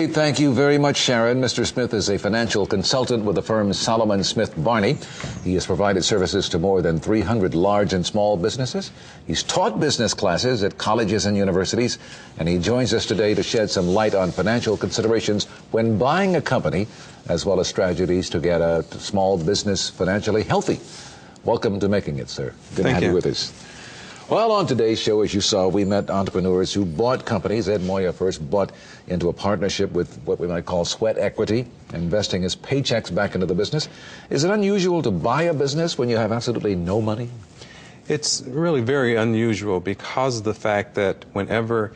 Thank you very much, Sharon. Mr. Smith is a financial consultant with the firm Solomon Smith Barney. He has provided services to more than 300 large and small businesses. He's taught business classes at colleges and universities, and he joins us today to shed some light on financial considerations when buying a company, as well as strategies to get a small business financially healthy. Welcome to Making It, sir. Good to have you with us. Well, on today's show, as you saw, we met entrepreneurs who bought companies. Ed Moya first bought into a partnership with what we might call sweat equity, investing his paychecks back into the business. Is it unusual to buy a business when you have absolutely no money? It's really very unusual because of the fact that whenever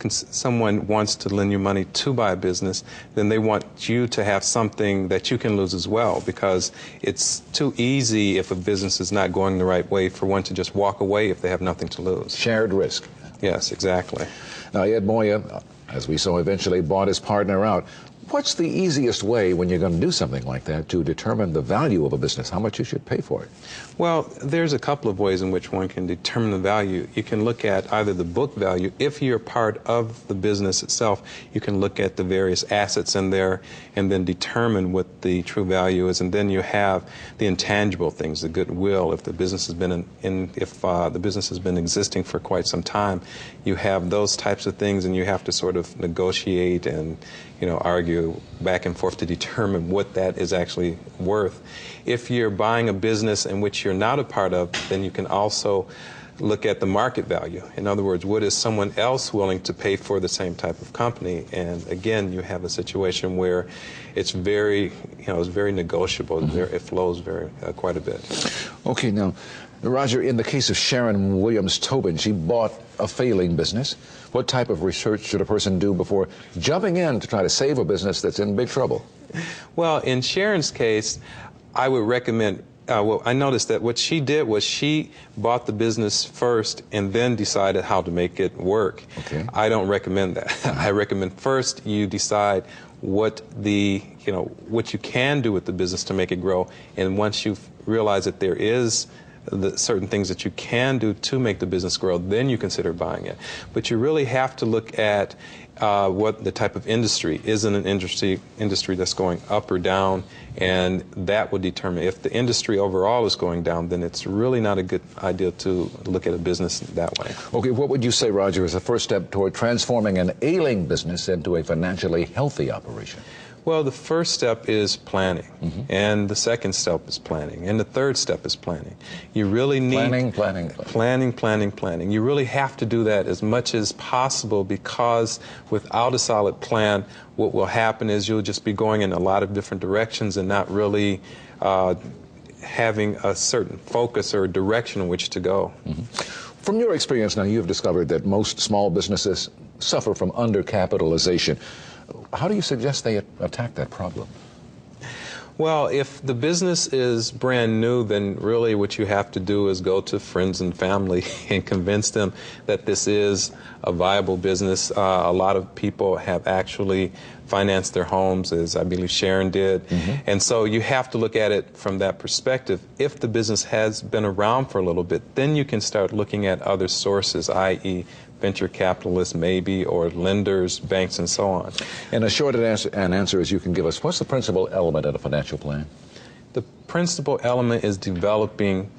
someone wants to lend you money to buy a business, then they want you to have something that you can lose as well, because it's too easy if a business is not going the right way for one to just walk away if they have nothing to lose. Shared risk. Yes, exactly. Now, Ed Moya, as we saw, eventually bought his partner out. What's the easiest way when you're going to do something like that to determine the value of a business, how much you should pay for it? Well, there's a couple of ways in which one can determine the value. You can look at either the book value. If you're part of the business itself, you can look at the various assets in there and then determine what the true value is. And then you have the intangible things, the goodwill. If the business has been the business has been existing for quite some time, you have those types of things, and you have to sort of negotiate and argue back and forth to determine what that is actually worth. If you're buying a business in which you're not a part of, then you can also look at the market value. In other words, what is someone else willing to pay for the same type of company? And again, you have a situation where it's very, it's very negotiable. Mm-hmm. It flows quite a bit. Okay, now, Roger, in the case of Sharon Williams-Tobin, she bought a failing business. What type of research should a person do before jumping in to try to save a business that's in big trouble? Well, in Sharon's case, I would recommend, I noticed that what she did was she bought the business first and then decided how to make it work. Okay. I don't recommend that. I recommend first you decide what what you can do with the business to make it grow, and once you realize that there is certain things that you can do to make the business grow, then you consider buying it. But you really have to look at what the type of industry is. In an industry that's going up or down, and that would determine if the industry overall is going down, then it's really not a good idea to look at a business that way. Okay, what would you say, Roger, is the first step toward transforming an ailing business into a financially healthy operation? Well, the first step is planning, mm-hmm. and the second step is planning, and the third step is planning. You really need planning. You really have to do that as much as possible, because without a solid plan, what will happen is you'll just be going in a lot of different directions and not really having a certain focus or direction in which to go. Mm-hmm. From your experience now, you've discovered that most small businesses suffer from undercapitalization. How do you suggest they attack that problem? Well, if the business is brand new, then really what you have to do is go to friends and family and convince them that this is a viable business. A lot of people have actually financed their homes, as I believe Sharon did. Mm-hmm. And so you have to look at it from that perspective. If the business has been around for a little bit, then you can start looking at other sources, i.e. venture capitalists maybe, or lenders, banks, and so on. And as short an answer as you can give us, what's the principal element of a financial plan? The principal element is developing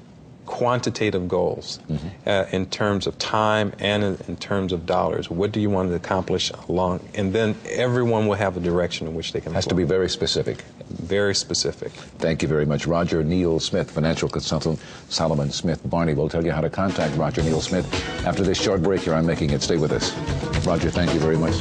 quantitative goals, mm-hmm. In terms of time and in terms of dollars. What do you want to accomplish along? And then everyone will have a direction in which they can. Has to be very specific. Very specific. Thank you very much. Roger Neal Smith, financial consultant, Solomon Smith Barney, will tell you how to contact Roger Neal Smith after this short break here on Making It. Stay with us. Roger, thank you very much.